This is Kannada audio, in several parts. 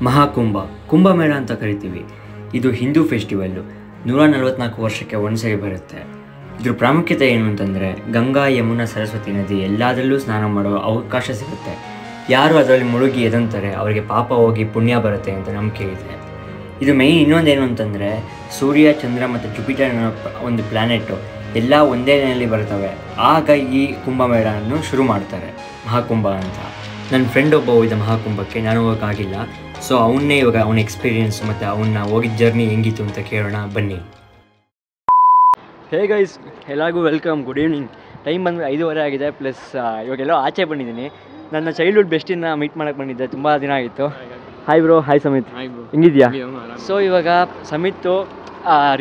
ಮಹಾಕುಂಭ ಕುಂಭಮೇಳ ಅಂತ ಕರಿತೀವಿ. ಇದು ಹಿಂದೂ ಫೆಸ್ಟಿವಲ್ಲು. 144 ವರ್ಷಕ್ಕೆ ಒಂದ್ಸರಿ ಬರುತ್ತೆ. ಇದ್ರ ಪ್ರಾಮುಖ್ಯತೆ ಏನು ಅಂತಂದರೆ, ಗಂಗಾ ಯಮುನಾ ಸರಸ್ವತಿ ನದಿ ಎಲ್ಲದರಲ್ಲೂ ಸ್ನಾನ ಮಾಡೋ ಅವಕಾಶ ಸಿಗುತ್ತೆ. ಯಾರು ಅದರಲ್ಲಿ ಮುಳುಗಿ ಎದಂತಾರೆ ಅವರಿಗೆ ಪಾಪ ಹೋಗಿ ಪುಣ್ಯ ಬರುತ್ತೆ ಅಂತ ನಂಬಿಕೆ ಇದೆ. ಇದು ಮೈನ್ ಇನ್ನೊಂದೇನು ಅಂತಂದರೆ, ಸೂರ್ಯ, ಚಂದ್ರ ಮತ್ತು ಜುಪಿಟರ್ ಅನ್ನೋ ಒಂದು ಪ್ಲ್ಯಾನೆಟು ಎಲ್ಲ ಒಂದೇ ದಿನದಲ್ಲಿ ಬರ್ತವೆ. ಆಗ ಈ ಕುಂಭಮೇಳವನ್ನು ಶುರು ಮಾಡ್ತಾರೆ, ಮಹಾಕುಂಭ ಅಂತ. ನನ್ನ ಫ್ರೆಂಡ್ ಒಬ್ಬ ಹೋಗಿದ್ದ ಮಹಾಕುಂಭಕ್ಕೆ, ನಾನು ಹೋಗೋಕ್ಕಾಗಿಲ್ಲ. ಸೊ ಅವನ್ನೇ ಇವಾಗ ಅವನ ಎಕ್ಸ್ಪೀರಿಯೆನ್ಸ್ ಮತ್ತು ಅವನ್ನ ಹೋಗಿದ್ದ ಜರ್ನಿ ಹೆಂಗಿತ್ತು ಅಂತ ಕೇಳೋಣ ಬನ್ನಿ. ಹೇ ಗೈಸ್, ಎಲ್ಲರಿಗೂ ವೆಲ್ಕಮ್, ಗುಡ್ ಈವ್ನಿಂಗ್. ಟೈಮ್ ಬಂದರೆ 5:30 ಆಗಿದೆ. ಪ್ಲಸ್ ಇವಾಗೆಲ್ಲೋ ಆಚೆ ಬಂದಿದ್ದೀನಿ. ನನ್ನ ಚೈಲ್ಡ್ಹುಡ್ ಬೆಸ್ಟಿನ ಮೀಟ್ ಮಾಡೋಕ್ಕೆ ಬಂದಿದ್ದೆ, ತುಂಬ ದಿನ ಆಗಿತ್ತು. Hi bro. ಹಾಯ್ ಸಮಿತ್, ಹೆಂಗಿದ್ಯಾ? ಸೊ ಇವಾಗ ಸಮಿತ್ತು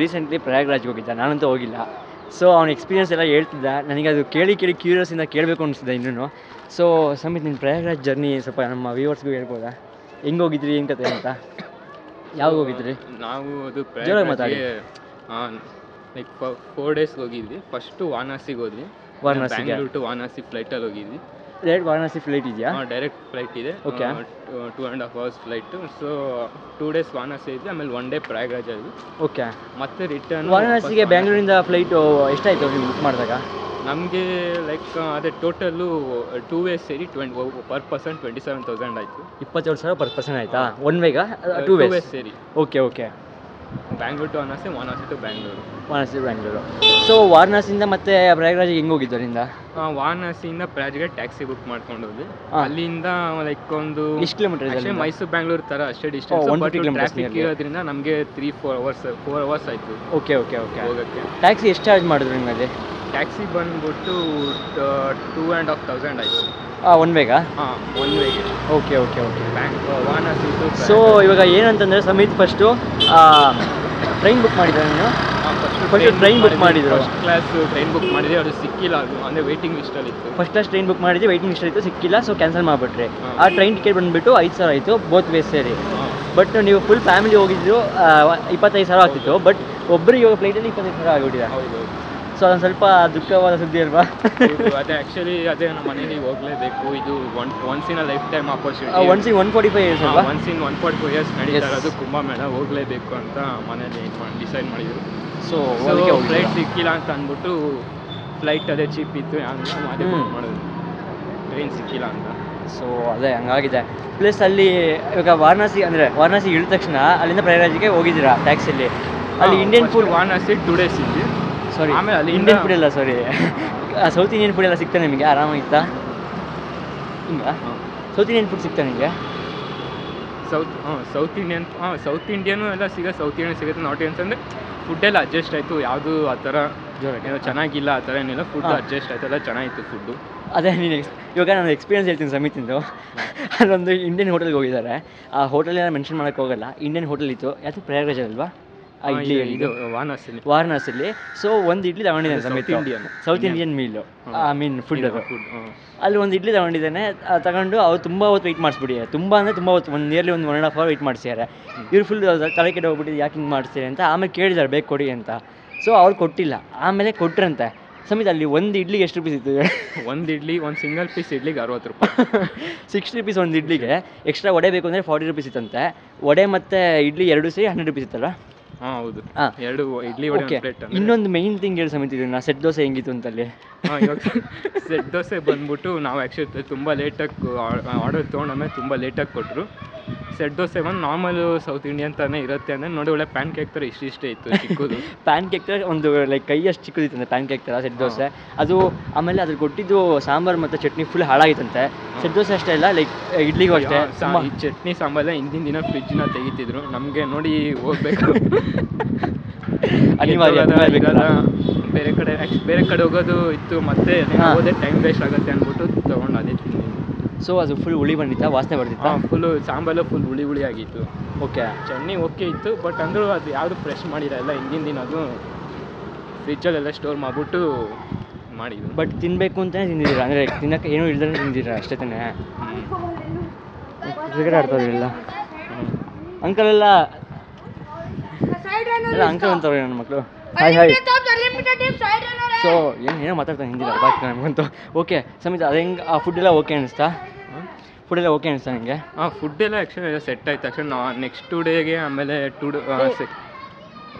ರೀಸೆಂಟ್ಲಿ ಪ್ರಯಾಗ್ರಾಜ್ಗೆ ಹೋಗಿದ್ದ, ನಾನಂತೂ ಹೋಗಿಲ್ಲ. ಸೊ ಅವನ ಎಕ್ಸ್ಪೀರಿಯನ್ಸ್ ಎಲ್ಲ ಹೇಳ್ತಿದ್ದ. ನನಗೆ ಅದು ಕೇಳಿ ಕ್ಯೂರಿಯಸ್ಸಿಂದ ಕೇಳಬೇಕು ಅನಿಸ್ತಿದ್ದೆ ಇನ್ನೂ. ಸೊ ಸಮಿತ್, ನಿನ್ನ ಪ್ರಯಾಗ್ರಾಜ್ ಜರ್ನಿ ಸ್ವಲ್ಪ ನಮ್ಮ ವ್ಯೂವರ್ಸ್ಗೂ ಹೇಳ್ಬೋದಾ? ಹೆಂಗೆ ಹೋಗಿದ್ರಿ, ಏನು ಕತೆ ಅಂತ? ಯಾವಾಗ ಹೋಗಿದ್ರಿ? ನಾವು ಅದು ಮಾತಾಡಿ. ಲೈಕ್ 4 ಡೇಸ್ ಹೋಗಿದ್ವಿ. ಫಸ್ಟು ವಾರಣಾಸಿಗೆ ಹೋದ್ವಿ. ಬ್ಯಾಂಗ್ಳೂರ್ ಟು ವಾರಣಾಸಿ ಫ್ಲೈಟಲ್ಲಿ ಹೋಗಿದ್ವಿ. ಡೈರೆಕ್ಟ್ ವಾರಣಾಸಿ ಫ್ಲೈಟ್ ಇದೆಯಾ? ಡೈರೆಕ್ಟ್ ಫ್ಲೈಟ್ ಇದೆ. Okay. 2.5 hours flight. So 2 days Varanasi ಇದ್ವಿ, ಆಮೇಲೆ 1 day ಪ್ರಯಾಗ್ರಾಜ್ ಆದ್ವಿ. ಓಕೆ. ಮತ್ತೆ ರಿಟರ್ನ್ ವಾರಣಾಸಿಗೆ ಬ್ಯಾಂಗ್ಳೂರಿಂದ ಫ್ಲೈಟು ಎಷ್ಟಾಯಿತು ನೀವು ಬುಕ್ ಮಾಡಿದಾಗ? ನಮಗೆ ಲೈಕ್ ಅದೇ ಟೋಟಲ್ಲು 2 ways ಸೇರಿ per person 27,000 ಆಯಿತು. 27,000 per person ಆಯಿತಾ? ಒನ್ ವೇಗ? 2 ways ಸೇರಿ. Okay okay. Bangalore to Varanasi, Varanasi to Bangalore. Varanasi Bangalore. So ವಾರಣಾಸಿಯಿಂದ ಮತ್ತೆ ಪ್ರಯಾಗ್ರಾಜಿಗೆ ಹೆಂಗೆ ಹೋಗಿದ್ದು ಅಲ್ಲಿಂದ? ವಾರಣಾಸಿಯಿಂದ ಪ್ರಯಾಗ್ರಾಜ್ಗೆ ಟ್ಯಾಕ್ಸಿ ಬುಕ್ ಮಾಡ್ಕೊಂಡು ಹೋದ್ವಿ. ಅಲ್ಲಿಂದ ಲೈಕ್ ಒಂದು ಎಷ್ಟು ಕಿಲೋಮೀಟರ್ ಇದೆ? ಮೈಸೂರು ಬ್ಯಾಂಗ್ಳೂರ್ ಥರ ಅಷ್ಟೇ ಡಿಸ್ಟೆನ್ಸ್. ಟ್ರಾಫಿಕ್ ಇರೋದ್ರಿಂದ ನಮಗೆ 4 hours ಆಯಿತು. Okay okay okay. ಹೋಗೋಕ್ಕೆ ಟ್ಯಾಕ್ಸಿ ಎಷ್ಟು ಚಾರ್ಜ್ ಮಾಡಿದ್ರು ನಿಮ್ಮಲ್ಲಿ? ಟ್ಯಾಕ್ಸಿ ಬಂದ್ಬಿಟ್ಟು 2,500 ಆಯಿತು. ಒನ್ ವೇಗ? ಒನ್ ವೇಗೆ. Okay okay okay. Varanasi. So ಇವಾಗ ಏನಂತಂದರೆ ಸಮಿತ್ ಫಸ್ಟು ಟ್ರೈನ್ ಬುಕ್ ಮಾಡಿದ್ರೆ ನೀನು? ಫಸ್ಟ್ ಟ್ರೈನ್ ಬುಕ್ ಮಾಡಿದ್ರು. ಫಸ್ಟ್ ಕ್ಲಾಸ್ ಟ್ರೈನ್ ಬುಕ್ ಮಾಡಿದ್ವಿ, ಅದು ಸಿಕ್ಕಿಲ್ಲ. ಅದು ಅಂದರೆ ವೇಟಿಂಗ್ ಲಿಸ್ಟಲ್ಲಿತ್ತು. ಫಸ್ಟ್ ಕ್ಲಾಸ್ ಟ್ರೈನ್ ಬುಕ್ ಮಾಡಿದ್ವಿ, ವೇಟಿಂಗ್ ಲಿಸ್ಟಲ್ಲಿತ್ತು, ಸಿಕ್ಕಿಲ್ಲ. ಸೊ ಕ್ಯಾನ್ಸಲ್ ಮಾಡಿಬಿಟ್ರಿ. ಆ ಟ್ರೈನ್ ಟಿಕೆಟ್ ಬಂದುಬಿಟ್ಟು 5,000 ಆಯಿತು, ಬೋತ್ ವೇಸ್ ಸೇರಿ. ಬಟ್ ನೀವು ಫುಲ್ ಫ್ಯಾಮಿಲಿ ಹೋಗಿದ್ದು 25,000 ಆಗ್ತಿತ್ತು. ಬಟ್ ಒಬ್ಬರಿಗೆ ಇವಾಗ ಫ್ಲೈಟಲ್ಲಿ 25,000 ಆಗಿಬಿಟ್ಟಿದೆ. ಹೌದು. ಸೊ ಅದೊಂದು ಸ್ವಲ್ಪ ದುಃಖವಾದ ಸುದ್ದಿ ಅಲ್ವಾ? ಅದೇ ಆ್ಯಕ್ಚುಲಿ ಅದೇ ನಮ್ಮ ಮನೇಲಿ ಹೋಗಲೇಬೇಕು. ಇದು once in a life time opportunity. Once in 145 years ಅಲ್ವಾ? ಒನ್ಸ್ ಇನ್ 145 years ನಡೀತಾ ಇರೋದು ಕುಂಭಮೇಳ, ಹೋಗಲೇಬೇಕು ಅಂತ ಮನೇಲಿ ಡಿಸೈಡ್ ಮಾಡಿದರು. ಸೊ ಫ್ಲೈಟ್ ಸಿಕ್ಕಿಲ್ಲ ಅಂತ ಅಂದ್ಬಿಟ್ಟು ಫ್ಲೈಟ್ ಅದೇ ಚೀಪ್ ಇತ್ತು, ಅದೇ ಬುಕ್ ಮಾಡೋದು. ಟ್ರೈನ್ ಸಿಕ್ಕಿಲ್ಲ ಅಂತ. ಸೊ ಅದೇ ಹಂಗಾಗಿದೆ. ಪ್ಲಸ್ ಅಲ್ಲಿ ಇವಾಗ ವಾರಣಾಸಿ ಅಂದರೆ ವಾರಣಾಸಿ ಇಳಿದ ತಕ್ಷಣ ಅಲ್ಲಿಂದ ಪ್ರಯಾಗ್ರಾಜ್ಗೆ ಹೋಗಿದ್ದೀರಾ ಟ್ಯಾಕ್ಸಿಯಲ್ಲಿ? ಅಲ್ಲಿ ಇಂಡಿಯನ್ ಫುಡ್ ವಾರಣಾಸಿ 2 days ಇದ್ವಿ. ಸಾರಿ, ಆಮೇಲೆ ಅಲ್ಲಿ ಇಂಡಿಯನ್ ಫುಡ್ ಎಲ್ಲ, ಸಾರಿ, ಸೌತ್ ಇಂಡಿಯನ್ ಫುಡ್ ಎಲ್ಲ ಸಿಗ್ತಾ ನಿಮಗೆ? ಆರಾಮಾಗಿತ್ತಾ? ಹಿಂಗ ಸೌತ್ ಇಂಡಿಯನ್ ಫುಡ್ ಸಿಗ್ತಾ ನಿಮಗೆ? ಸೌತ್ ಇಂಡಿಯನು ಎಲ್ಲ ಸೌತ್ ಇಂಡಿಯನ್ ಸಿಗುತ್ತೆ. ನಾರ್ತ್ ಇಂಡಿಯನ್ಸ್ ಅಂದರೆ ಫುಡ್ಡೆಲ್ಲ ಅಡ್ಜಸ್ಟ್ ಆಯಿತು. ಯಾವುದು ಆ ಥರ ಏನೋ ಚೆನ್ನಾಗಿಲ್ಲ ಆ ಥರ ಏನಿಲ್ಲ. ಫುಡ್ ಅಡ್ಜಸ್ಟ್ ಆಯಿತು, ಎಲ್ಲ ಚೆನ್ನಾಗಿತ್ತು ಫುಡ್ಡು. ಅದೇ ನೀನು ಇವಾಗ ನಾನು ಎಕ್ಸ್ಪೀರಿಯನ್ಸ್ ಹೇಳ್ತೀನಿ ಸಮಿತಿಂದು. ಅಲ್ಲೊಂದು ಇಂಡಿಯನ್ ಹೋಟೆಲ್ಗೆ ಹೋಗಿದ್ದಾರೆ. ಆ ಹೋಟೆಲೆಲ್ಲ ಮೆನ್ಷನ್ ಮಾಡೋಕ್ಕೆ ಹೋಗಲ್ಲ. ಇಂಡಿಯನ್ ಹೋಟೆಲ್ ಇತ್ತು. ಯಾವುದು ಪ್ರಯಾಗ್ರಾಜ್ ಅಲ್ವಾ? ಇಡ್ಲಿ ಇದು ವಾರಣಾಸಿಲಿ. ಸೊ ಒಂದು ಇಡ್ಲಿ ತಗೊಂಡಿದ್ದಾನೆ Samith, south Indian meal, I mean food. ಅದು ಅಲ್ಲಿ ಒಂದು ಇಡ್ಲಿ ತಗೊಂಡಿದ್ದಾನೆ. ತಗೊಂಡು ಅವ್ರು ತುಂಬ ಹೊತ್ತು ವೆಯ್ಟ್ ಮಾಡಿಸ್ಬಿಟ್ಟಿದ್ದಾರೆ. ತುಂಬ ಅಂದರೆ ತುಂಬ ಹೊತ್ತು, ನಿಯರ್ಲಿ 1.5 hour ವೆಯ್ಟ್ ಮಾಡಿಸಿದ್ದಾರೆ. ಇವ್ರು ಫುಲ್ ತಲೆ ಕೆಟ್ಟು ಹೋಗ್ಬಿಟ್ಟಿದ್ದು, ಯಾಕೆ ಹಿಂಗೆ ಮಾಡಿಸ್ತೀರಿ ಅಂತ. ಆಮೇಲೆ ಕೇಳಿದ್ದಾರೆ ಬೇಕು ಕೊಡಿ ಅಂತ. ಸೊ ಅವ್ರು ಕೊಟ್ಟಿಲ್ಲ. ಆಮೇಲೆ ಕೊಟ್ರಂತೆ. ಸಮಿತ್ ಅಲ್ಲಿ ಒಂದು ಇಡ್ಲಿಗೆ ಎಷ್ಟು ರೂಪೀಸ್ ಇತ್ತು? ಒಂದು ಇಡ್ಲಿ, ಒಂದು ಸಿಂಗಲ್ ಪೀಸ್ ಇಡ್ಲಿಗೆ 60 ರೂಪಾಯಿ. 60 rupees ಒಂದು ಇಡ್ಲಿಗೆ. ಎಕ್ಸ್ಟ್ರಾ ವಡೆ ಬೇಕು ಅಂದರೆ 40 rupees ಇತ್ತಂತೆ. ವಡೆ ಮತ್ತು ಇಡ್ಲಿ 2 ಸೇರಿ 100 rupees ಇತ್ತಲ್ಲ? ಹೌದು. 2 ಇಡ್ಲಿ ವಡೆ ಪ್ಲೇಟ್. ಇನ್ನೊಂದು ಮೇಯ್ನ್ ಥಿಂಗ್ ಹೇಳಿ ಸಮಿತಿದ್ವಿ, ನಾ ಸೆಟ್ ದೋಸೆ ಹೆಂಗಿತ್ತು ಅಂತಲ್ಲಿ? ಇವಾಗ ಸೆಟ್ ದೋಸೆ ಬಂದ್ಬಿಟ್ಟು ನಾವು ಆ್ಯಕ್ಚುಲಿ ತುಂಬ ಲೇಟಾಗಿ ಆರ್ಡರ್ ತೊಗೊಂಡಾಮೇಲೆ ತುಂಬ ಲೇಟಾಗಿ ಕೊಟ್ಟರು. ಸೆಟ್ ದೋಸೆ ಬಂದು ನಾರ್ಮಲ್ ಸೌತ್ ಇಂಡಿಯನ್ ಥರನೇ ಇರುತ್ತೆ ಅಂದರೆ ನೋಡಿ, ಒಳ್ಳೆ ಪ್ಯಾನ್ ಕೇಕ್ ಥರ ಇಷ್ಟೇ ಇತ್ತು, ಚಿಕ್ಕದು. ಪ್ಯಾನ್ ಕೇಕ್ ಥರ ಒಂದು ಲೈಕ್ ಕೈಯಷ್ಟು ಚಿಕ್ಕದಿತ್ತಂತೆ ಪ್ಯಾನ್ ಕೇಕ್ ಥರ ಸೆಟ್ ದೋಸೆ ಅದು. ಆಮೇಲೆ ಅದ್ರ ಕೊಟ್ಟಿದ್ದು ಸಾಂಬಾರು ಮತ್ತು ಚಟ್ನಿ ಫುಲ್ ಹಾಳಾಗಿತ್ತಂತೆ. ಸೆಟ್ ದೋಸೆ ಅಷ್ಟೇ ಇಲ್ಲ, ಲೈಕ್ ಇಡ್ಲಿಗೂ ಅಷ್ಟೇ. ಈ ಚಟ್ನಿ ಸಾಂಬಾರೆಲ್ಲ ಹಿಂದಿನ ದಿನ ಫ್ರಿಜ್ನ ತೆಗಿತಿದ್ರು. ನಮಗೆ ನೋಡಿ ಹೋಗ್ಬೇಕು, ಅನಿವಾರ್ಯ. ಬೇರೆ ಕಡೆ ಹೋಗೋದು ಇತ್ತು, ಮತ್ತೆ ಹೋದೇ ಟೈಮ್ ವೇಸ್ಟ್ ಆಗುತ್ತೆ ಅಂದ್ಬಿಟ್ಟು ತೊಗೊಂಡು ಅದೇ ತಿಂದಿದ್ದು. ಸೊ ಅದು ಫುಲ್ ಹುಳಿ ಬಂದಿತ್ತಾ? ವಾಸನೆ ಬರ್ತಿತ್ತಾ? ಫುಲ್ಲು ಸಾಂಬಾರು ಫುಲ್ ಹುಳಿ ಆಗಿತ್ತು. ಓಕೆ. ಚಟ್ನಿ ಓಕೆ ಇತ್ತು, ಬಟ್ ಅಂದರೂ ಅದು ಯಾವುದು ಫ್ರೆಶ್ ಮಾಡಿರಲ್ಲ. ಹಿಂದಿನ ದಿನ ಅದು ಫ್ರಿಜ್ಜಲ್ಲೆಲ್ಲ ಸ್ಟೋರ್ ಮಾಡಿಬಿಟ್ಟು ಮಾಡಿದ್ದು. ಬಟ್ ತಿನ್ನಬೇಕು ಅಂತಲೇ ತಿಂದಿದ್ದೀರಾ? ಅಂದರೆ ತಿನ್ನೋಕ್ಕೆ ಏನೂ ಇಲ್ದೇ ತಿಂದಿದ್ದೀರಾ ಅಷ್ಟೇ ತಾನೇ? ಕ್ರಿಕೆಟ್ ಆಡ್ತಾಯಿಲ್ಲ ಅಂಕಲೆಲ್ಲ? ಅಂಕಲ್ ಅಂತವ್ರೆ ನನ್ನ ಮಕ್ಕಳು. Hi hi. ಸೊ ಏನೋ ಮಾತಾಡ್ತಾನೆ ಹಿಂದಿಲ್ಲ, ಅರ್ಥ ಆಗ್ತಾನೆ ನಮಗಂತೂ. ಓಕೆ ಸಮಿತ್, ಅದು ಹೆಂಗೆ ಆ ಫುಡ್ ಎಲ್ಲ ಓಕೆ ಅನಿಸ್ತಾ? ಫುಡ್ ಎಲ್ಲ ಓಕೆ ಅನಿಸ್ತಾ ನನಗೆ. ಫುಡ್ ಎಲ್ಲ ಆ್ಯಕ್ಚುಲಿ ಸೆಟ್ ಆಯ್ತು ಆ್ಯಕ್ಚುಲಿ ನೆಕ್ಸ್ಟ್ 2 ಡೇಗೆ ಆಮೇಲೆ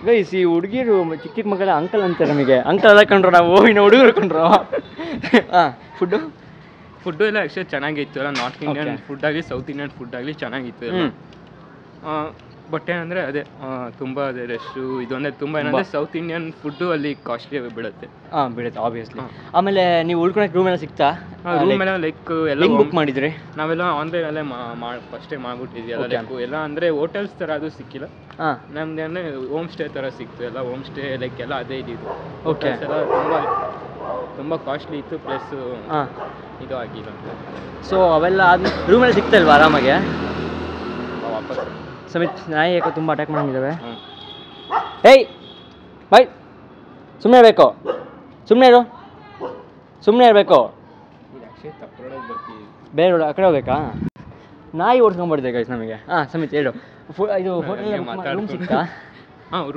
ಗೈಸ್ ಈ ಹುಡುಗಿರು ಚಿಕ್ಕ ಚಿಕ್ಕ ಮಕ್ಕಳ ಅಂಕಲ್ ಅಂತಾರೆ ನಮಗೆ. ಅಂಕಲ್ ಎಲ್ಲ ಕಂಡ್ರು ನಾವು ಇನ್ನು ಹುಡುಗರು ಕಂಡ್ರು. ಹಾಂ ಫುಡ್ಡು ಎಲ್ಲ ಆ್ಯಕ್ಚುಲಿ ಚೆನ್ನಾಗಿತ್ತು ಎಲ್ಲ. ನಾರ್ತ್ ಇಂಡಿಯನ್ ಫುಡ್ ಆಗಲಿ ಸೌತ್ ಇಂಡಿಯನ್ ಫುಡ್ ಆಗಲಿ ಚೆನ್ನಾಗಿತ್ತು ಎಲ್ಲ. ಬಟ್ ಏನಂದರೆ ಅದೇ ತುಂಬ ಅದೇ ರಶ್ಶು ಇದೊಂದೇ ತುಂಬ ಏನಂದರೆ ಸೌತ್ ಇಂಡಿಯನ್ ಫುಡ್ಡು ಅಲ್ಲಿ ಕಾಸ್ಟ್ಲಿ ಬೀಳುತ್ತೆ. ಬೀಳುತ್ತೆ ಆಬ್ವಿಯಸ್ಲಿ. ಆಮೇಲೆ ನೀವು ಉಳ್ಕೊಳಕ್ಕೆ ರೂಮ್ ಎಲ್ಲ ಸಿಗ್ತಾ? ರೂಮ್ ಎಲ್ಲ ಲೈಕ್ ಎಲ್ಲ ಬುಕ್ ಮಾಡಿದ್ರಿ? ನಾವೆಲ್ಲ ಆನ್ಲೈನಲ್ಲೇ ಫಸ್ಟೇ ಮಾಡಿಬಿಟ್ಟಿದ್ವಿ ಎಲ್ಲ. ಲೈಕ್ ಎಲ್ಲ ಅಂದರೆ ಹೋಟೆಲ್ಸ್ ಥರ ಅದು ಸಿಕ್ಕಿಲ್ಲ. ನಮ್ದು ಅಂದರೆ ಹೋಮ್ ಸ್ಟೇ ಥರ ಸಿಕ್ತು ಎಲ್ಲ. ಹೋಮ್ ಸ್ಟೇ ಲೈಕ್ ಎಲ್ಲ ಅದೇ ಇದ್ದಿದ್ದು. ಓಕೆ. ಎಲ್ಲ ತುಂಬ ಕಾಸ್ಟ್ಲಿ ಇತ್ತು ಪ್ಲಸ್ ಇದು ಆಗಿಲ್ಲ. ಸೊ ಅವೆಲ್ಲ ಆದ್ಮೇಲೆ ರೂಮೆಲ್ಲ ಸಿಗ್ತಲ್ವಾ ಆರಾಮಾಗೆ? ವಾಪಸ್ ಸಮಿತ್ ನಾಯಿ ಯಾಕೋ ತುಂಬ ಅಟ್ಯಾಕ್ ಮಾಡಂಗಿದ್ದಾವೆ. ಏಯ್ ಬೈ, ಸುಮ್ಮನೆ ಇರಬೇಕು, ಸುಮ್ಮನೆ ಇರು, ಸುಮ್ಮನೆ ಇರಬೇಕು. ಬೇರೆ ಆ ಕಡೆ ಹೋಗ್ಬೇಕಾ? ನಾಯಿ ಓಡಿಸ್ಕೊಂಡ್ಬರ್ತೀವಿ ಗೈಸ್ ನಮಗೆ. ಸಮಿತ್ ಹೇಳು, ಇದು ಹೋಟೆಲ್ ರೂಮ್ ಸಿಗ್ತಾ?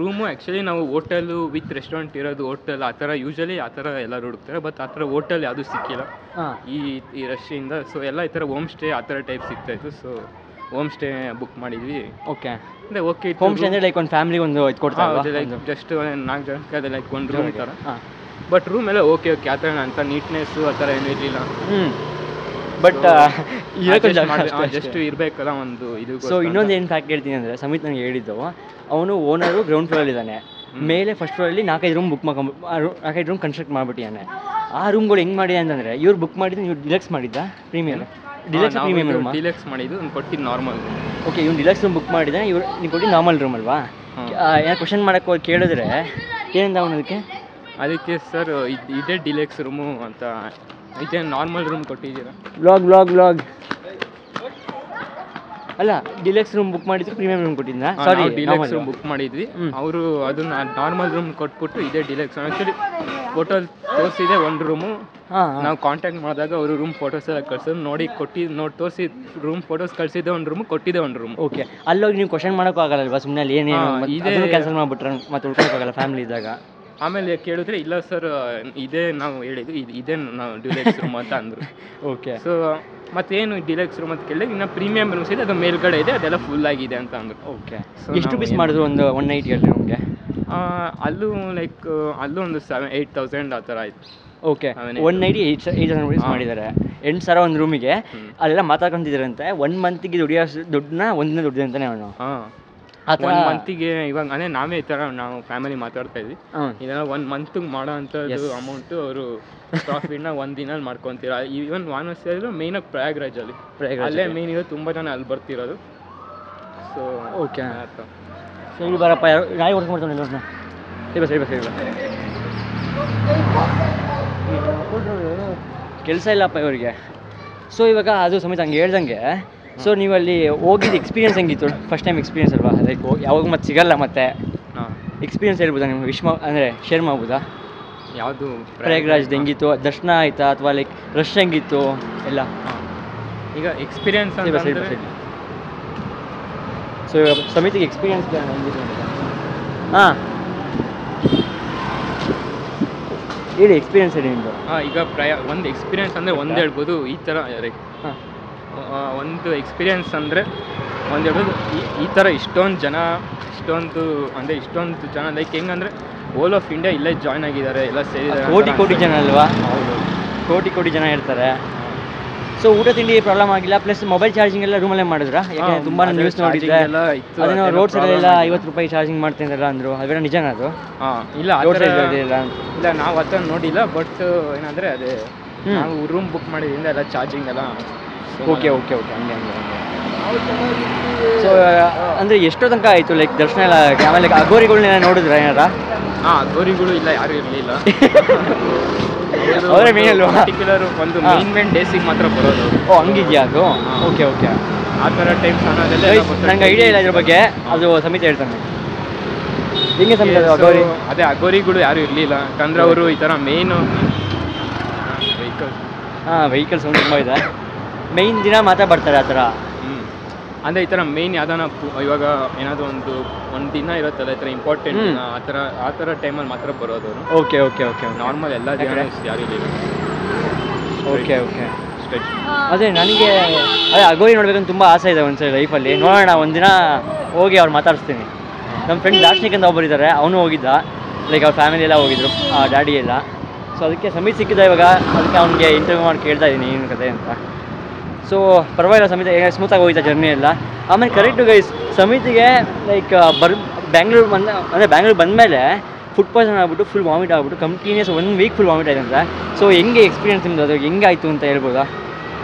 ರೂಮು ಆ್ಯಕ್ಚುಲಿ ನಾವು ಹೋಟೆಲು ವಿತ್ ರೆಸ್ಟೋರೆಂಟ್ ಇರೋದು ಹೋಟೆಲ್ ಆ ಥರ ಯೂಶಲಿ ಆ ಥರ ಎಲ್ಲರೂ ಹುಡುಕ್ತಾರೆ. ಬಟ್ ಆ ಥರ ಹೋಟೆಲ್ ಯಾವುದೂ ಸಿಕ್ಕಿಲ್ಲ ಈ ರಶ್ಶಿಂದ. ಸೊ ಎಲ್ಲ ಈ ಥರ ಹೋಮ್ ಸ್ಟೇ ಆ ಥರ ಟೈಪ್ ಸಿಗ್ತಾಯಿತ್ತು. ಸೊ ಹೋಮ್ ಸ್ಟೇ ಬುಕ್ ಮಾಡಿದ್ವಿ. ಓಕೆ. ಅಂದರೆ ಓಕೆ. ಹೋಮ್ ಸ್ಟೇ ಅಂದರೆ ಲೈಕ್ ಒಂದು ಫ್ಯಾಮಿಲಿ ಒಂದು ಇದು ಕೊಡ್ತಾರೆ ಲೈಕ್ ಜಸ್ಟ್ 4 ಜನಕ್ಕೆ ಅದು ಲೈಕ್ ಒಂದು ರೂಮ್ ಥರ. ಬಟ್ ರೂಮ್ ಎಲ್ಲ ಓಕೆ ಆ ಥರ ಅಂತ ನೀಟ್ನೆಸ್ಸು ಆ ಥರ ಏನೂ ಇರಲಿಲ್ಲ. ಬಟ್ ಜಸ್ಟ್ ಇರಬೇಕಲ್ಲ ಒಂದು ಇದು. ಸೊ ಇನ್ನೊಂದು ಏನು ಫ್ಯಾಕ್ಟ್ ಹೇಳ್ತೀನಿ ಅಂದರೆ, ಸಮಿತ್ ನನಗೆ ಹೇಳಿದ್ದು, ಅವನು ಓನರು ಗ್ರೌಂಡ್ ಫ್ಲೋರಲ್ಲಿದ್ದಾನೆ, ಮೇಲೆ ಫಸ್ಟ್ ಫ್ಲೋರಲ್ಲಿ 4-5 ರೂಮ್ ಬುಕ್ ಮಾಡ್ಕೊಂಡು 4-5 ರೂಮ್ ಕನ್ಸ್ಟ್ರಕ್ಟ್ ಮಾಡಿಬಿಟ್ಟಿದ್ದಾನೆ. ಆ ರೂಮ್ಗಳು ಹೆಂಗೆ ಮಾಡಿದೆ ಅಂತಂದರೆ, ಇವ್ರು ಬುಕ್ ಮಾಡಿದ್ದು ನೀವು ಡಿಲಕ್ಸ್ ಮಾಡಿದ್ದ premier? Deluxe premium room? Deluxe ಮಾಡಿದ್ದು ಕೊಟ್ಟಿದ್ದು ನಾರ್ಮಲ್. ಓಕೆ, ಇವ್ನು ಡಿಲಕ್ಸ್ ರೂಮ್ ಬುಕ್ ಮಾಡಿದ್ದಾನೆ, ಇವ್ರು ನೀವು ಕೊಟ್ಟಿದ್ದು ನಾರ್ಮಲ್ ರೂಮ್ ಅಲ್ವಾ? ಏನೋ ಕ್ವಶನ್ ಮಾಡೋಕ್ಕೆ ಹೋಗಿ ಕೇಳಿದ್ರೆ ಏನಂತ ಅವನು ಅದಕ್ಕೆ ಸರ್ ಇದೇ ಡಿಲಕ್ಸ್ ರೂಮು ಅಂತ, ಇದೇ ನಾರ್ಮಲ್ ರೂಮ್ ಕೊಟ್ಟಿದ್ದೀರಾ? ವ್ಲಾಗ್ ಅಲ್ಲ, ಡಿಲಕ್ಸ್ ರೂಮ್ ಬುಕ್ ಮಾಡಿದ್ರು ಪ್ರೀಮಿಯಂ ರೂಮ್ ಕೊಟ್ಟಿದ್ದ? ಸಾರಿ, ಡಿಲಕ್ಸ್ ರೂಮ್ ಬುಕ್ ಮಾಡಿದ್ವಿ. ಅವರು ಅದನ್ನ ನಾರ್ಮಲ್ ರೂಮ್ ಕೊಟ್ಬಿಟ್ಟು ಇದೇ ಡಿಲಕ್ಸ್. ಆ್ಯಕ್ಚುಲಿ ಫೋಟೋ ತೋರಿಸಿದೆ ಒಂದು ರೂಮು. ನಾವು ಕಾಂಟ್ಯಾಕ್ಟ್ ಮಾಡಿದಾಗ ಅವರು ರೂಮ್ ಫೋಟೋಸ್ ಎಲ್ಲ ಕಳ್ಸೋದು ನೋಡಿ ತೋರಿಸಿ ರೂಮ್ ಫೋಟೋಸ್ ಕಳಿಸಿದ್ದೆ ಒಂದು ರೂಮು, ಕೊಟ್ಟಿದ್ದೆ ಒಂದು ರೂಮ್. ಓಕೆ. ಅಲ್ಲೋಗಿ ನೀವು ಕ್ವಶನ್ ಮಾಡೋಕ್ಕಾಗಲ್ಲಲ್ವಾ ಸುಮ್ಮನೆ ಅಲ್ಲಿ ಏನೇನು ಕ್ಯಾನ್ಸಲ್ ಮಾಡಿಬಿಟ್ರೆ ಮತ್ತೆ ಉಳ್ಕೊಳಕ್ಕಾಗಲ್ಲ ಫ್ಯಾಮಿಲಿ ಇದ್ದಾಗ? ಆಮೇಲೆ ಕೇಳಿದ್ರೆ ಇಲ್ಲ ಸರ್ ಇದೇ ನಾವು ಹೇಳಿದ್ದು ಇದೇ ನಾವು ಡಿಲಕ್ಸ್ ರೂಮ್ ಅಂತ ಅಂದರು. ಓಕೆ. ಸೊ ಮತ್ತೇನು ಡಿಲಕ್ಸ್ ರೂಮ್ ಅಂತ ಕೇಳಿದ್ರೆ ಇನ್ನು ಪ್ರೀಮಿಯಂ ರೂಮ್ಸ್ ಇದೆ, ಅದು ಮೇಲ್ಗಡೆ ಇದೆ, ಅದೆಲ್ಲ ಫುಲ್ ಆಗಿದೆ ಅಂತ ಅಂದರು. ಓಕೆ. ಎಷ್ಟು ಪೀಸ್ ಮಾಡಿದ್ರು ಒಂದು 1 ನೈಟ್ ಹೇಳ್ರಿ ನಮಗೆ? ಅಲ್ಲೂ ಲೈಕ್ ಅಲ್ಲೂ ಒಂದು 7,000-8,000 ಆ ಥರ ಆಯಿತು. ಓಕೆ. 1 ನೈಟ್ 8,000 rupees ಮಾಡಿದ್ದಾರೆ. 8,000 ಒಂದು ರೂಮಿಗೆ. ಅಲ್ಲೆಲ್ಲ ಮಾತಾಡ್ಕೊಂತಿದ್ದಾರಂತೆ 1 ಮಂತಿಗೆ ದುಡಿಯೋ ದುಡ್ಡನ್ನ ಒಂದಿನ ದುಡ್ಡಿದೆ ಅಂತಾನೆ ಅವನು. ಒನ್ ಮಂತಿಗೆ ಇವಾಗ ಅದೇ ನಾವೇ ಈ ಥರ ನಾವು ಫ್ಯಾಮಿಲಿ ಮಾತಾಡ್ತಾ ಇದ್ವಿ, ಇದೆಲ್ಲ 1 ಮಂತಿಗೆ ಮಾಡೋ ಅಂಥದ್ದು ಅಮೌಂಟು ಅವರು ಪ್ರಾಫಿಟ್ನ ಒಂದಿನಲ್ಲಿ ಮಾಡ್ಕೊತೀರ. ಈವನ್ ವಾರಣಾಸಿಯಲ್ಲೂ ಮೇಯ್ನಾಗಿ ಪ್ರಯಾಗ್ರಾಜಲ್ಲಿ, ಅಲ್ಲೇ ಮೇಯ್ನ್ ಇರೋದು, ತುಂಬ ಜನ ಅಲ್ಲಿ ಬರ್ತಿರೋದು. So okay. ಸರಿ ಬರಪ್ಪ, ನಾಯಿ ಹೊಡ್ಕೊಂಡ್ಬರ್ತಾನೆ ಇಲ್ಲ ಸರಿ ಕೆಲಸ ಇಲ್ಲಪ್ಪ ಇವರಿಗೆ. ಸೊ ಇವಾಗ ಅದು ಸಮೇತ ಹಂಗೆ ಹೇಳ್ದಂಗೆ, ಸೊ ನೀವು ಅಲ್ಲಿ ಹೋಗಿದ್ದು ಎಕ್ಸ್ಪೀರಿಯನ್ಸ್ ಹೆಂಗಿತ್ತು? ಫಸ್ಟ್ ಟೈಮ್ ಎಕ್ಸ್ಪೀರಿಯನ್ಸ್ ಅಲ್ವಾ, ಲೈಕ್ ಯಾವಾಗ ಮತ್ತೆ ಸಿಗಲ್ಲ, ಮತ್ತೆ ಎಕ್ಸ್ಪೀರಿಯನ್ಸ್ ಹೇಳ್ಬೋದಾ ನಿಮ್ಗೆ? ಅಂದರೆ ಶೇರ್ ಮಾಡ್ಬೋದಾ? ಯಾವುದು ಪ್ರಯಾಗ್ರಾಜ್ದು ಹೆಂಗಿತ್ತು? ದರ್ಶನ ಆಯಿತಾ ಅಥವಾ ಲೈಕ್ ರಶ್ ಹೆಂಗಿತ್ತು ಎಲ್ಲ? ಈಗ ಎಕ್ಸ್ಪೀರಿಯನ್ಸ್ ಸೊ ಇವಾಗ ಸಮಿತಿಗೆ ಎಕ್ಸ್ಪೀರಿಯನ್ಸ್ ಹೆಂಗಿತ್ತು ಅಂತ ಹೇಳಿ, ಎಕ್ಸ್ಪೀರಿಯನ್ಸ್ ಹೇಳಿ ನಿಮ್ಮದು. ಈಗ ಒಂದು ಎಕ್ಸ್ಪೀರಿಯನ್ಸ್ ಅಂದರೆ ಒಂದು ಹೇಳ್ಬೋದು ಈ ಥರ. ಒಂದು ಎಕ್ಸ್ಪೀರಿಯನ್ಸ್ ಅಂದರೆ ಒಂದು ಹೇಳ್ಬೋದು ಈ ಥರ ಇಷ್ಟೊಂದು ಜನ ಲೈಕ್ ಹೆಂಗಂದರೆ ಓಲ್ ಆಫ್ ಇಂಡಿಯಾ ಇಲ್ಲೇ ಜಾಯ್ನ್ ಆಗಿದ್ದಾರೆ, ಎಲ್ಲ ಸೇರಿದ್ದಾರೆ. ಕೋಟಿ ಜನ ಅಲ್ವಾ? ಹೌದು, ಕೋಟಿ ಜನ ಇರ್ತಾರೆ. ಸೊ ಊಟ ತಿಂಡಿ ಪ್ರಾಬ್ಲಮ್ ಆಗಿಲ್ಲ, ಪ್ಲಸ್ ಮೊಬೈಲ್ ಚಾರ್ಜಿಂಗ್ ಎಲ್ಲ ರೂಮಲ್ಲೇ ಮಾಡಿದ್ರಾ? ಯಾಕೆಂದರೆ ತುಂಬ ನ್ಯೂಸ್ ನೋಡಿದ್ದೆ, ಅದನ್ನು ರೋಡ್ ಸೈಡೆಲ್ಲ 50 ರೂಪಾಯಿ ಚಾರ್ಜಿಂಗ್ ಮಾಡ್ತಿದ್ದಾರಲ್ಲ ಅಂದರು, ಅದೇನೋ ನಿಜನಾ ಅದು? ಇಲ್ಲ ನಾವು ಆ ಥರ ನೋಡಿಲ್ಲ. ಬಟ್ ಏನಂದರೆ ಅದೇ ನಾವು ರೂಮ್ ಬುಕ್ ಮಾಡಿದ್ರಿಂದ ಎಲ್ಲ ಚಾರ್ಜಿಂಗ್ ಎಲ್ಲ ಓಕೆ ಹಂಗೆ. ಸೊ ಅಂದರೆ ಎಷ್ಟೋ ತನಕ ಆಯಿತು ಲೈಕ್ ದರ್ಶನ ಎಲ್ಲ? ಆಮೇಲೆ ಅಗೋರಿಗಳನ್ನೆಲ್ಲ ನೋಡಿದ್ರ ಏನಾರ? ಅಗೋರಿಗಳು ಇಲ್ಲ, ಯಾರು ಇರಲಿಲ್ಲ. ಅವರೇ ಮೇನ್ ಅಲ್ವಾ? ಪರ್ಟಿಕ್ಯುಲರ್ ಒಂದು ಮೇನ್ ಡೇಸಿಗೆ ಮಾತ್ರ ಬರೋದು. ಹಂಗಿದೆಯಾ ಅದು? ಓಕೆ ಆ ಥರ ಟೈಮ್ಸ್ ಅನ್ನೋದೆಲ್ಲ ನಂಗೆ ಐಡಿಯಾ ಇಲ್ಲ ಇದ್ರ ಬಗ್ಗೆ, ಅದು ಸಮಿತಿ ಹೇಳ್ತಾನೆ. ಹೆಂಗೆ ಸಮಿತಿ ಅಗೋರಿ? ಅದೇ ಅಗೋರಿಗಳು ಯಾರು ಇರಲಿಲ್ಲ, ಯಾಕಂದರೆ ಅವರು ಈ ಥರ ಮೇಯ್ನು ವೆಹಿಕಲ್ಸ್ ಒಂದು ತುಂಬ ಇದೆ. ಮೇಯ್ನ್ ದಿನ ಮಾತ್ರ ಬರ್ತಾರೆ ಆ ಥರ. ಅಂದರೆ ಈ ಥರ ಮೇಯ್ನ್ ಯಾವ್ದಾನ ಇವಾಗ ಏನಾದರೂ ಒಂದು ದಿನ ಇರುತ್ತಲ್ಲ, ಈ ಥರ ಇಂಪಾರ್ಟೆಂಟ್ ಆ ಥರ ಟೈಮಲ್ಲಿ ಮಾತ್ರ ಬರೋದು. ಓಕೆ. ನಾರ್ಮಲ್ ಎಲ್ಲ ದಿನ ಯಾರು ಇಲ್ಲ. ಓಕೆ. ವೆಜ್. ಅದೇ ನನಗೆ ಅದೇ ಅಗೋರಿ ನೋಡ್ಬೇಕಂತ ತುಂಬ ಆಸೆ ಇದೆ ಒಂದ್ಸರಿ ಲೈಫಲ್ಲಿ. ನೋಡೋಣ ಒಂದಿನ ಹೋಗಿ ಅವ್ರು ಮಾತಾಡಿಸ್ತೀನಿ. ನಮ್ಮ ಫ್ರೆಂಡ್ ದಾರ್ಶನಿಕ್ ಅಂತ ಒಬ್ಬರು ಇದ್ದಾರೆ, ಅವನು ಹೋಗಿದ್ದ, ಲೈಕ್ ಅವ್ರ ಫ್ಯಾಮಿಲಿ ಎಲ್ಲ ಹೋಗಿದ್ರು, ಡ್ಯಾಡಿ ಎಲ್ಲ. ಸೊ ಅದಕ್ಕೆ ಸಮಿತ್ ಸಿಕ್ಕಿದ್ದ ಇವಾಗ, ಅದಕ್ಕೆ ಅವ್ನಿಗೆ ಇಂಟರ್ವ್ಯೂ ಮಾಡಿ ಕೇಳ್ತಾ ಇದ್ದೀನಿ ಏನು ಕತೆ ಅಂತ. ಸೊ ಪರವಾಗಿಲ್ಲ, ಸಮಿತ್ ಸ್ಮೂತಾಗಿ ಹೋಗಿದ್ದ ಜರ್ನಿ ಎಲ್ಲ. ಆಮೇಲೆ ಕರೆಕ್ಟು ಗೈಸ್, ಸಮಿತಿಗೆ ಲೈಕ್ ಬ್ಯಾಂಗ್ಳೂರು ಅಂದರೆ ಬ್ಯಾಂಗ್ಳೂರು ಬಂದಮೇಲೆ ಫುಡ್ ಪಾಯ್ಸನ್ ಆಗ್ಬಿಟ್ಟು ಫುಲ್ ವಾಮಿಟ್ ಆಗ್ಬಿಟ್ಟು ಕಂಟಿನ್ಯೂಸ್ 1 ವೀಕ್ ಫುಲ್ ವಾಮಿಟ್ ಆಯ್ತು ಅಂತ. ಸೊ ಹೆಂಗೆ ಎಕ್ಸ್ಪೀರಿಯನ್ಸ್ ನಿಮ್ಮದು, ಅದು ಹೆಂಗಾಯಿತು ಅಂತ ಹೇಳ್ಬೋದಾ?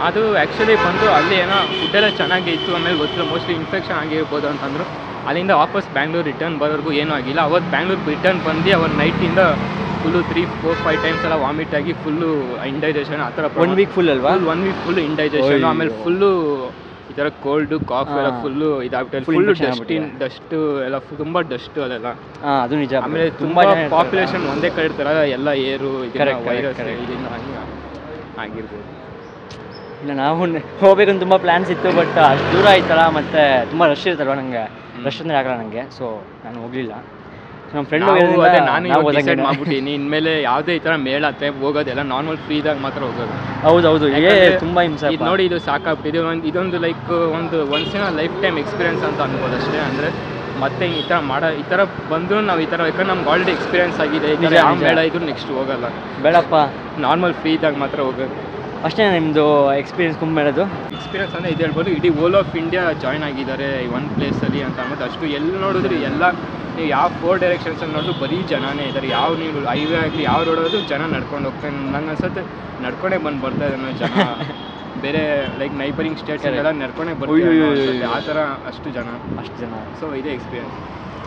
ಅದು ಆ್ಯಕ್ಚುಲಿ ಬಂದು ಅಲ್ಲಿ ಏನೋ ಫುಡ್ಡೆಲ್ಲ ಚೆನ್ನಾಗೇ ಇತ್ತು, ಆಮೇಲೆ ಗೊತ್ತಿಲ್ಲ ಮೋಸ್ಟ್ಲಿ ಇನ್ಫೆಕ್ಷನ್ ಆಗಿರ್ಬೋದು ಅಂತಂದರು. ಅಲ್ಲಿಂದ ವಾಪಸ್ ಬ್ಯಾಂಗ್ಳೂರು ರಿಟರ್ನ್ ಬರೋರ್ಗೂ ಏನೂ ಆಗಿಲ್ಲ. ಅವತ್ತು ಬ್ಯಾಂಗ್ಳೂರು ರಿಟರ್ನ್ ಬಂದು ಅವತ್ತು ನೈಟಿಂದ ಫುಲ್ಲು 3-4-5 ಟೈಮ್ಸ್ ಎಲ್ಲ ವಾಮಿಟ್ ಆಗಿ ಫುಲ್ಲು ಇಂಡೈಜೆಷನ್ ಆ ಥರ. 1 ವೀಕ್ ಫುಲ್ ಅಲ್ವಾ? 1 ವೀಕ್ ಫುಲ್ ಇಂಡೈಜೆಷನ್, ಆಮೇಲೆ ಫುಲ್ಲು ಈ ಥರ ಕೋಲ್ಡು ಕಾಫ್ ಎಲ್ಲ ಫುಲ್ಲು ಇದಾಗ್ಬಿಟ್ಟು ಫುಲ್ಲು ಡಸ್ಟು ಎಲ್ಲ ತುಂಬ ಡಸ್ಟು ಅಲ್ಲೆಲ್ಲ. ಅದು ನಿಜ. ಆಮೇಲೆ ತುಂಬ ಪಾಪ್ಯುಲೇಷನ್ ಒಂದೇ ಕಡೆ ಇರ್ತಾರ, ಎಲ್ಲ ಏರು ವೈರಸ್ ಇದರಿಂದ ಆಗಿರ್ಬೋದು. ಇಲ್ಲ, ನಾವು ಹೋಗ್ಬೇಕಂತ ತುಂಬ ಪ್ಲ್ಯಾನ್ಸ್ ಇತ್ತು, ಬಟ್ ಅಷ್ಟು ದೂರ ಆಯ್ತಲ್ಲ, ಮತ್ತು ತುಂಬ ರಶ್ ಇರ್ತಲ್ವ, ನನಗೆ ರಶ್ ಅಂದರೆ ಆಗಲ್ಲ ನನಗೆ. ಸೊ ನಾನು ಹೋಗಲಿಲ್ಲ. ನಮ್ಮ ಫ್ರೆಂಡ್ ಅದೇ ನಾನು ಡಿಸೈಡ್ ಮಾಡ್ಬಿಟ್ಟಿನಿ, ಇನ್ಮೇಲೆ ಯಾವುದೇ ಈ ಥರ ಮೇಳ ಹತ್ರ ಹೋಗೋದೆಲ್ಲ ನಾರ್ಮಲ್ ಫ್ರೀದಾಗ ಮಾತ್ರ ಹೋಗೋದು. ಹೌದೌದು, ತುಂಬ ಹಿಂಸೆ. ಇದು ನೋಡಿ, ಇದು ಸಾಕಾಗ್ಬಿಟ್ಟಿದೆ. ಇದೊಂದು like once in life time experience ಅಂತ ಅನ್ಬೋದು ಅಷ್ಟೇ. ಅಂದರೆ ಮತ್ತೆ ಈ ಥರ ಈ ಥರ ಬಂದರೂ ನಾವು ಈ ಥರ ಯಾಕಂದ್ರೆ ನಮ್ಗೆ ಆಲ್ರೆಡಿ ಎಕ್ಸ್ಪೀರಿಯನ್ಸ್ ಆಗಿದೆ. ಈ ಥರ ಯಾವ ಮೇಳ ಇದ್ರು ನೆಕ್ಸ್ಟ್ ಹೋಗಲ್ಲ, ಬೇಡಪ್ಪ, ನಾರ್ಮಲ್ ಫ್ರೀದಾಗ ಮಾತ್ರ ಹೋಗೋದು ಅಷ್ಟೇ. ನಿಮ್ಮದು ಎಕ್ಸ್ಪೀರಿಯನ್ಸ್ ಕುಂಬೇಳೋದು ಎಕ್ಸ್ಪೀರಿಯನ್ಸ್ ಅಂದರೆ ಇದು ಹೇಳ್ಬೋದು. ಇಡೀ ಓಲ್ ಆಫ್ ಇಂಡಿಯಾ ಜಾಯ್ನ್ ಆಗಿದ್ದಾರೆ ಈ ಒಂದು ಪ್ಲೇಸಲ್ಲಿ ಅಂತ ಅಂದ್ಬಿಟ್ಟು. ಅಷ್ಟು ಎಲ್ಲಿ ನೋಡಿದ್ರು ಎಲ್ಲ ನೀವು ಯಾವ 4 ಡೈರೆಕ್ಷನ್ಸಲ್ಲಿ ನೋಡಿದ್ರು ಬರೀ ಜನನೇ ಇದ್ದಾರೆ. ಯಾವ ನೀವು ಹೈವೇ ಆಗಲಿ ಯಾವ ರೋಡೋದು ಜನ ನಡ್ಕೊಂಡು ಹೋಗ್ತಾನೆ. ನಂಗೆ ಅನ್ಸುತ್ತೆ ನಡ್ಕೊಂಡೇ ಬರ್ತಾ ಇದ್ದಾನೆ ಜನ. ಬೇರೆ ಲೈಕ್ ನೈಬರಿಂಗ್ ಸ್ಟೇಟ್ಸಲ್ಲೆಲ್ಲ ನಡ್ಕೊಂಡೇ ಬರ್ತಾರೆ ಆ ಥರ, ಅಷ್ಟು ಜನ. ಸೊ ಇದೇ ಎಕ್ಸ್ಪೀರಿಯನ್ಸ್.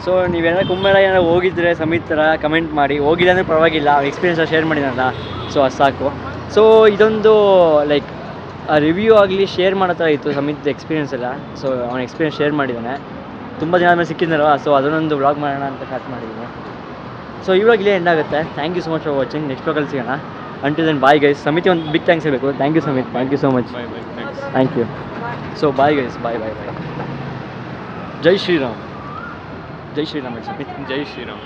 ಸೊ ನೀವೇನಾದ್ರು ಕುಂಬೇಳ ಏನಾದ್ರು ಹೋಗಿದ್ರೆ ಸಮಿತ್ ಥರ ಕಮೆಂಟ್ ಮಾಡಿ. ಹೋಗಿಲ್ಲ ಅಂದರೆ ಪರವಾಗಿಲ್ಲ, ಅವ್ರ ಎಕ್ಸ್ಪೀರಿಯನ್ಸ್ ಶೇರ್ ಮಾಡಿದ್ನಲ್ಲ, ಸೊ ಅದು ಸಾಕು. ಸೊ ಇದೊಂದು ಲೈಕ್ ರಿವ್ಯೂ ಆಗಲಿ ಶೇರ್ ಮಾಡೋ ಥರ ಇತ್ತು ಸಮಿತ್ ಎಕ್ಸ್ಪೀರಿಯನ್ಸ್ ಎಲ್ಲ. ಸೊ ಅವನ ಎಕ್ಸ್ಪೀರಿಯನ್ಸ್ ಶೇರ್ ಮಾಡಿದ್ದಾನೆ, ತುಂಬ ದಿನ ಆದಮೇಲೆ ಸಿಕ್ಕಿದ್ನಲ್ವ. ಸೊ ಅದನ್ನೊಂದು ವ್ಲಾಗ್ ಮಾಡೋಣ ಅಂತ ಸ್ಟಾರ್ಟ್ ಮಾಡಿದ್ದೀನಿ. ಸೊ ಇವಾಗ ಇಲ್ಲೇ ಎಂಡ್ ಆಗುತ್ತೆ. Thank you so much for watching. Next ವ್ಲಾಗಲ್ಲಿ ಸಿಗೋಣ. Until then bye guys. ಸಮಿತಿ ಒಂದು ಬಿಗ್ ಥ್ಯಾಂಕ್ಸ್ ಹೇಳಬೇಕು. Thank you Samith, thank you so much. Thank you. So bye guys, bye. ಜೈ ಶ್ರೀರಾಮ್. ಜೈ ಶ್ರೀರಾಮ್ ಸಮಿತ್. ಜೈ ಶ್ರೀರಾಮ್.